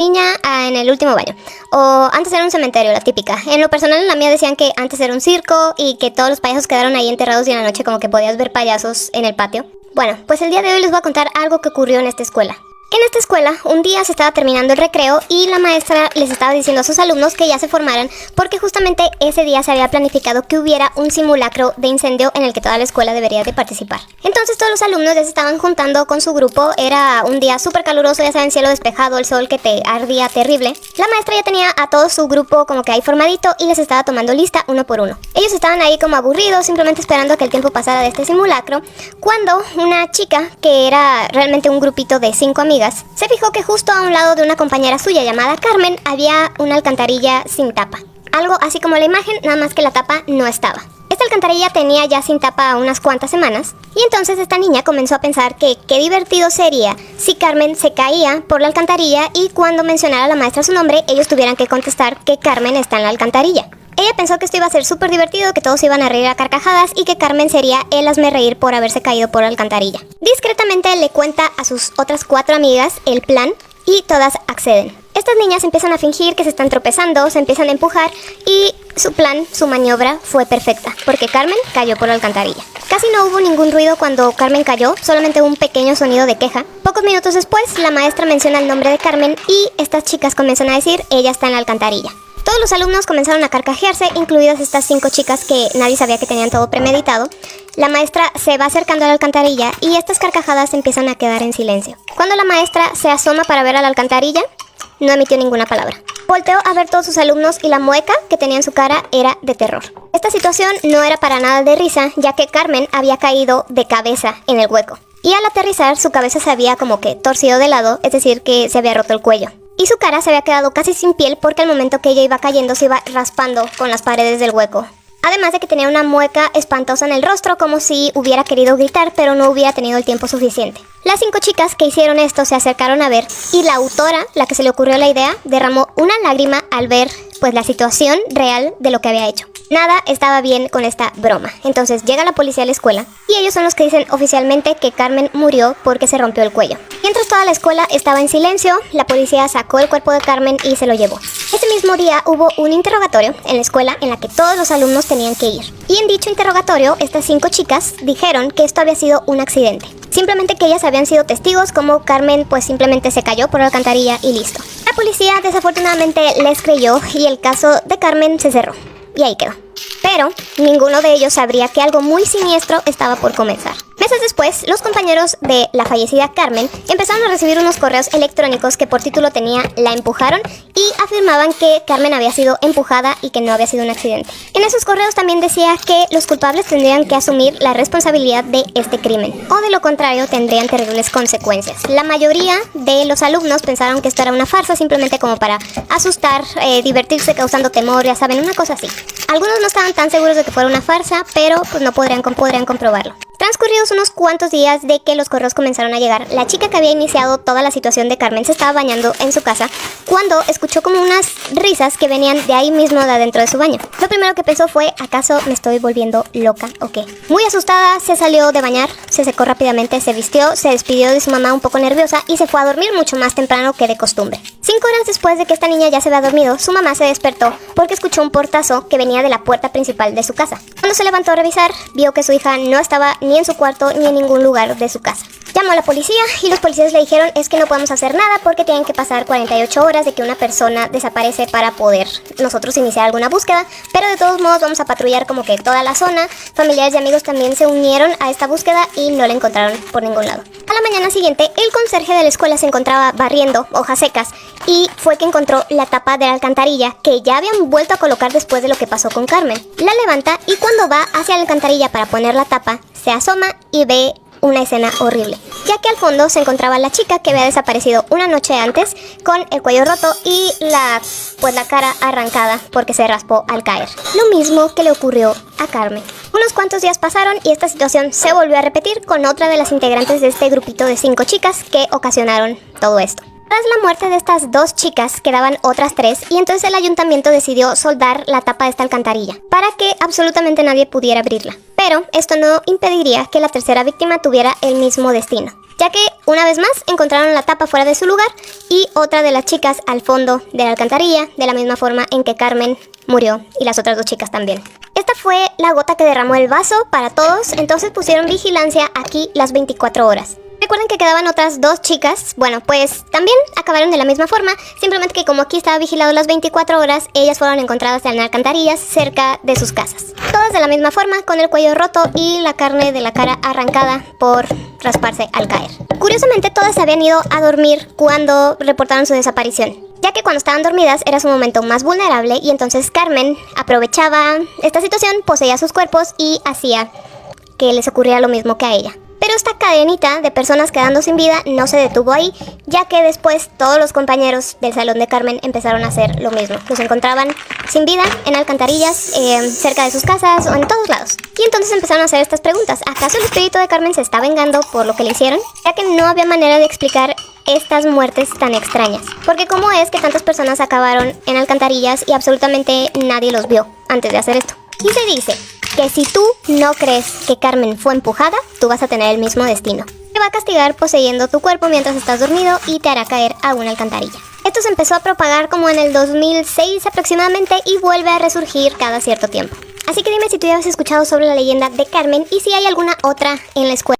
niña en el último baño. O antes era un cementerio, la típica. En lo personal, en la mía decían que antes era un circo y que todos los payasos quedaron ahí enterrados y en la noche como que podías ver payasos en el patio. Bueno, pues el día de hoy les voy a contar algo que ocurrió en esta escuela. En esta escuela, un día se estaba terminando el recreo y la maestra les estaba diciendo a sus alumnos que ya se formaran porque justamente ese día se había planificado que hubiera un simulacro de incendio en el que toda la escuela debería de participar. Entonces todos los alumnos ya se estaban juntando con su grupo, era un día súper caluroso, ya saben, cielo despejado, el sol que te ardía terrible. La maestra ya tenía a todo su grupo como que ahí formadito y les estaba tomando lista uno por uno. Ellos estaban ahí como aburridos, simplemente esperando que el tiempo pasara de este simulacro, cuando una chica, que era realmente un grupito de 5 amigas, se fijó que justo a un lado de una compañera suya llamada Carmen había una alcantarilla sin tapa. Algo así como la imagen, nada más que la tapa no estaba. Esta alcantarilla tenía ya sin tapa unas cuantas semanas y entonces esta niña comenzó a pensar que qué divertido sería si Carmen se caía por la alcantarilla y cuando mencionara a la maestra su nombre ellos tuvieran que contestar que Carmen está en la alcantarilla. Ella pensó que esto iba a ser súper divertido, que todos iban a reír a carcajadas y que Carmen sería el hazmerreír por haberse caído por la alcantarilla. Discretamente le cuenta a sus otras 4 amigas el plan y todas acceden. Estas niñas empiezan a fingir que se están tropezando, se empiezan a empujar y su plan, su maniobra fue perfecta, porque Carmen cayó por la alcantarilla. Casi no hubo ningún ruido cuando Carmen cayó, solamente un pequeño sonido de queja. Pocos minutos después, la maestra menciona el nombre de Carmen y estas chicas comienzan a decir, ella está en la alcantarilla. Todos los alumnos comenzaron a carcajearse, incluidas estas 5 chicas que nadie sabía que tenían todo premeditado. La maestra se va acercando a la alcantarilla y estas carcajadas empiezan a quedar en silencio. Cuando la maestra se asoma para ver a la alcantarilla, no emitió ninguna palabra. Volteó a ver todos sus alumnos y la mueca que tenía en su cara era de terror. Esta situación no era para nada de risa, ya que Carmen había caído de cabeza en el hueco. Y al aterrizar, su cabeza se había como que torcido de lado, es decir, que se había roto el cuello. Y su cara se había quedado casi sin piel porque al momento que ella iba cayendo se iba raspando con las paredes del hueco. Además de que tenía una mueca espantosa en el rostro, como si hubiera querido gritar, pero no hubiera tenido el tiempo suficiente. Las 5 chicas que hicieron esto se acercaron a ver y la autora, la que se le ocurrió la idea, derramó una lágrima al ver pues la situación real de lo que había hecho. Nada estaba bien con esta broma. Entonces llega la policía a la escuela y ellos son los que dicen oficialmente que Carmen murió porque se rompió el cuello. Mientras toda la escuela estaba en silencio, la policía sacó el cuerpo de Carmen y se lo llevó. Ese mismo día hubo un interrogatorio en la escuela en la que todos los alumnos tenían que ir. Y en dicho interrogatorio, estas 5 chicas dijeron que esto había sido un accidente. Simplemente que ellas habían sido testigos, como Carmen pues simplemente se cayó por la alcantarilla y listo. La policía desafortunadamente les creyó y el caso de Carmen se cerró. Y ahí quedó. Pero ninguno de ellos sabría que algo muy siniestro estaba por comenzar. Meses después, los compañeros de la fallecida Carmen empezaron a recibir unos correos electrónicos que por título tenía "La empujaron" y afirmaban que Carmen había sido empujada y que no había sido un accidente. En esos correos también decía que los culpables tendrían que asumir la responsabilidad de este crimen, o de lo contrario tendrían terribles consecuencias. La mayoría de los alumnos pensaron que esto era una farsa, simplemente como para asustar, divertirse causando temor, ya saben, una cosa así. Algunos no estaban tan seguros de que fuera una farsa, pero pues no podrían comprobarlo. Transcurridos unos cuantos días de que los correos comenzaron a llegar, la chica que había iniciado toda la situación de Carmen se estaba bañando en su casa cuando escuchó como unas risas que venían de ahí mismo de adentro de su baño. Lo primero que pensó fue, ¿acaso me estoy volviendo loca o qué? Muy asustada, se salió de bañar, se secó rápidamente, se vistió, se despidió de su mamá un poco nerviosa y se fue a dormir mucho más temprano que de costumbre. 5 horas después de que esta niña ya se había dormido, su mamá se despertó porque escuchó un portazo que venía de la puerta principal de su casa. Cuando se levantó a revisar, vio que su hija no estaba ni en su cuarto ni en ningún lugar de su casa. Llamó a la policía y los policías le dijeron es que no podemos hacer nada porque tienen que pasar 48 horas de que una persona desaparece para poder nosotros iniciar alguna búsqueda, pero de todos modos vamos a patrullar como que toda la zona. Familiares y amigos también se unieron a esta búsqueda y no la encontraron por ningún lado. A la mañana siguiente, el conserje de la escuela se encontraba barriendo hojas secas y fue que encontró la tapa de la alcantarilla que ya habían vuelto a colocar después de lo que pasó con Carmen. La levanta y cuando va hacia la alcantarilla para poner la tapa, se asoma y ve una escena horrible, ya que al fondo se encontraba la chica que había desaparecido una noche antes con el cuello roto y la cara arrancada porque se raspó al caer. Lo mismo que le ocurrió a Carmen. Unos cuantos días pasaron y esta situación se volvió a repetir con otra de las integrantes de este grupito de 5 chicas que ocasionaron todo esto. Tras la muerte de estas 2 chicas quedaban otras 3 y entonces el ayuntamiento decidió soldar la tapa de esta alcantarilla para que absolutamente nadie pudiera abrirla. Pero esto no impediría que la tercera víctima tuviera el mismo destino. ya que una vez más encontraron la tapa fuera de su lugar y otra de las chicas al fondo de la alcantarilla, de la misma forma en que Carmen murió y las otras 2 chicas también. Esta fue la gota que derramó el vaso para todos, entonces pusieron vigilancia aquí las 24 horas. Recuerden que quedaban otras 2 chicas, bueno, pues también acabaron de la misma forma, simplemente que como aquí estaba vigilado las 24 horas, ellas fueron encontradas en alcantarillas cerca de sus casas. Todas de la misma forma, con el cuello roto y la carne de la cara arrancada por rasparse al caer. Curiosamente, todas se habían ido a dormir cuando reportaron su desaparición, ya que cuando estaban dormidas era su momento más vulnerable y entonces Carmen aprovechaba esta situación, poseía sus cuerpos y hacía que les ocurriera lo mismo que a ella. Pero esta cadenita de personas quedando sin vida no se detuvo ahí, ya que después todos los compañeros del salón de Carmen empezaron a hacer lo mismo. Los encontraban sin vida en alcantarillas, cerca de sus casas o en todos lados. Y entonces empezaron a hacer estas preguntas. ¿Acaso el espíritu de Carmen se está vengando por lo que le hicieron? Ya que no había manera de explicar estas muertes tan extrañas. Porque cómo es que tantas personas acabaron en alcantarillas y absolutamente nadie los vio antes de hacer esto. Y se dice que si tú no crees que Carmen fue empujada, tú vas a tener el mismo destino. Te va a castigar poseyendo tu cuerpo mientras estás dormido y te hará caer a una alcantarilla. Esto se empezó a propagar como en el 2006 aproximadamente y vuelve a resurgir cada cierto tiempo. Así que dime si tú ya has escuchado sobre la leyenda de Carmen y si hay alguna otra en la escuela.